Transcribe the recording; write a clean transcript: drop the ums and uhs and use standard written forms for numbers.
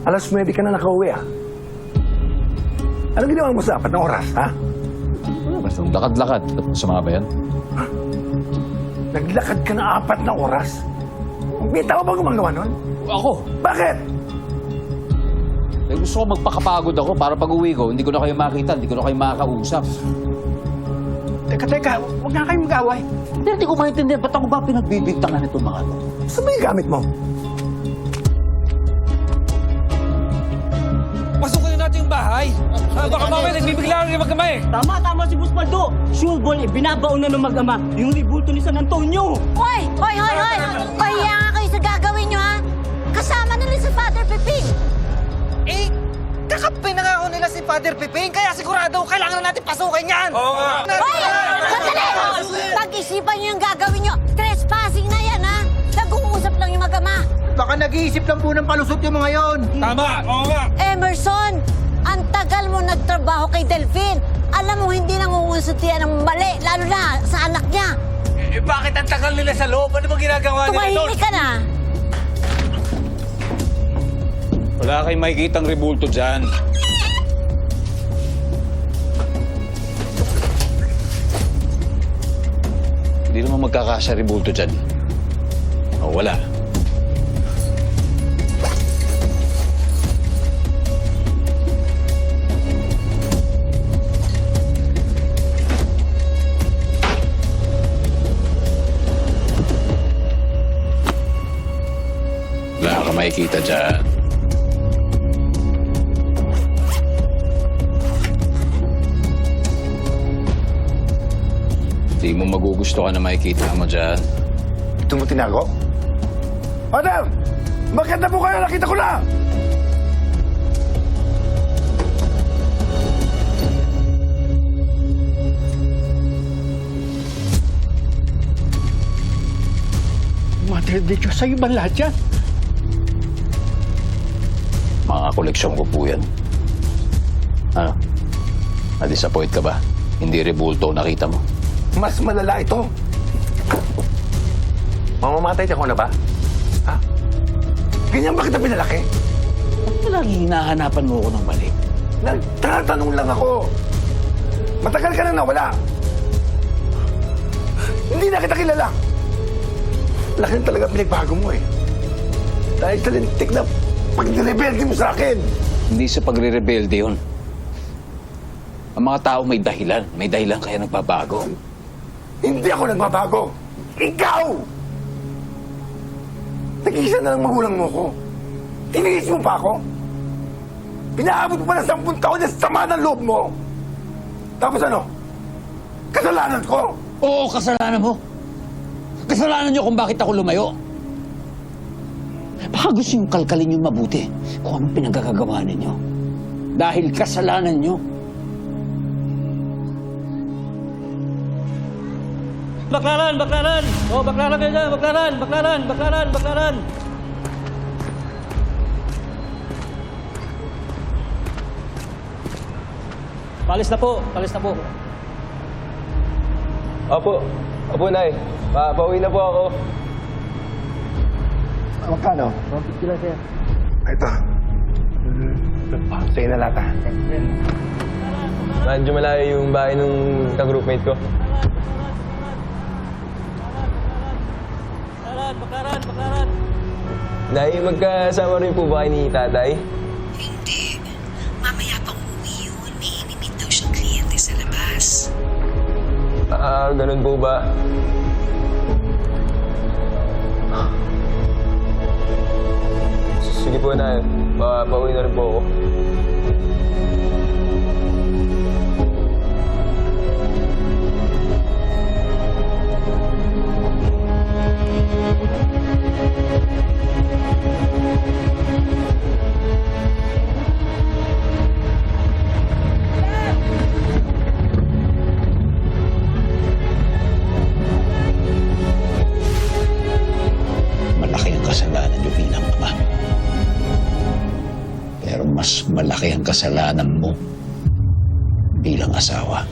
Alas 9 ka na nakauwi, ah. Anong ginawa mo sa 4 na oras, ha? Basta lakad-lakad. Ba't masama ba yan? Naglakad ka na 4 na oras? May tao ba gumagawa nun? Ako! Bakit? Eh, gusto ko magpakapagod ako para pag-uwi ko, hindi ko na kayo makita, hindi ko na kayo makakausap. Teka, huwag na kayong mag-away. Hindi ko maintindihan, ba't ako ba pinagbibigtangan itong mga ito? Saan ba yung gamit mo? Pasukin natin yung bahay. Baka mamaya nagbibigla rin yung mag-ama eh. Tama si Busmaldo. Sure ball, binabaon na ng mag-ama yung ribulto ni San Antonio. Hoy! Pahiya nga kayo sa gagawin nyo, ha? Kasama nila si Father Piping. Eh, kakampi na nga ako nila si Father Piping, kaya sigurado kailangan na natin pasukin yan! Oo nga. Hoy! Sandali! Pag-isipan nyo yung gagawin nyo. Trespassing na yan, ha? Nag-uusap lang yung mag-ama. Baka nag-iisip lang po ng palusot yung mga yon. Tama, oo nga. Emerson, ang tagal mo nagtrabaho kay Delphine. Alam mo, hindi nangungunsot yan ng mali, lalo na sa anak niya. Eh, bakit ang tagal nila sa loob? Ano ba ginagawa nila doon? Tumahimik ka na. Wala kayong makikitang ribulto dyan. Hindi naman magkakasya ribulto dyan. O, wala. Wala ka makikita dyan. Hindi mo magugustuhan na makikita mo dyan. Ito mo tinago? Madam! Bakit na po kayo? Nakita ko na! Mother de Diyos, sa'yo ba lahat yan? Mga koleksyon ko po yan. Ano? Na-disappoint ka ba? Hindi rebulto nakita mo. Mas malala ito. Mamamatay ka ko na ba? Ha? Ganyan ba kita pinalaki? Ba't lagi hinahanapan mo ako ng mali? Nagtatanong lang ako. Matagal ka na nawala. Hindi na kita kilala. Laki na talaga pinagbago mo eh. Dahil sa lintik na pag-rebelde mo sa akin. Hindi sa pagre-rebelde yun. Ang mga tao may dahilan. May dahilan kaya nagbabago. Hindi ako nagbabago. Ikaw! Nag-iisa na lang magulang mo ko. Tiniis mo pa ako. Pinaabot mo pa ng 10 taon na sama ng loob mo. Tapos ano? Kasalanan ko? Oo, kasalanan mo. Kasalanan niyo kung bakit ako lumayo. Baka gusto niyong kalkalin yung mabuti kung anong pinagkakagawa ninyo. Dahil kasalanan niyo. Baklaran! Oh, baklaran kayo dyan! Baklaran! Palis na po. Opo, Nay. Pauwi na po ako. Magkano? 150 lang, sir. Ito. Sa'yo na lata. Medyo malayo yung bahay ng ka-groupmate ko. Baklaran! Nay, magkasama rin po ba kayo ni Tatay? Hindi. Mamaya pang uwi yun. May inimit daw siyang kliyente sa labas. Ganun po ba? Sige po, Nay. Pauwi na rin po ako. Malaki ang kasalanan niyo bilang ama. Pero mas malaki ang kasalanan mo bilang asawa.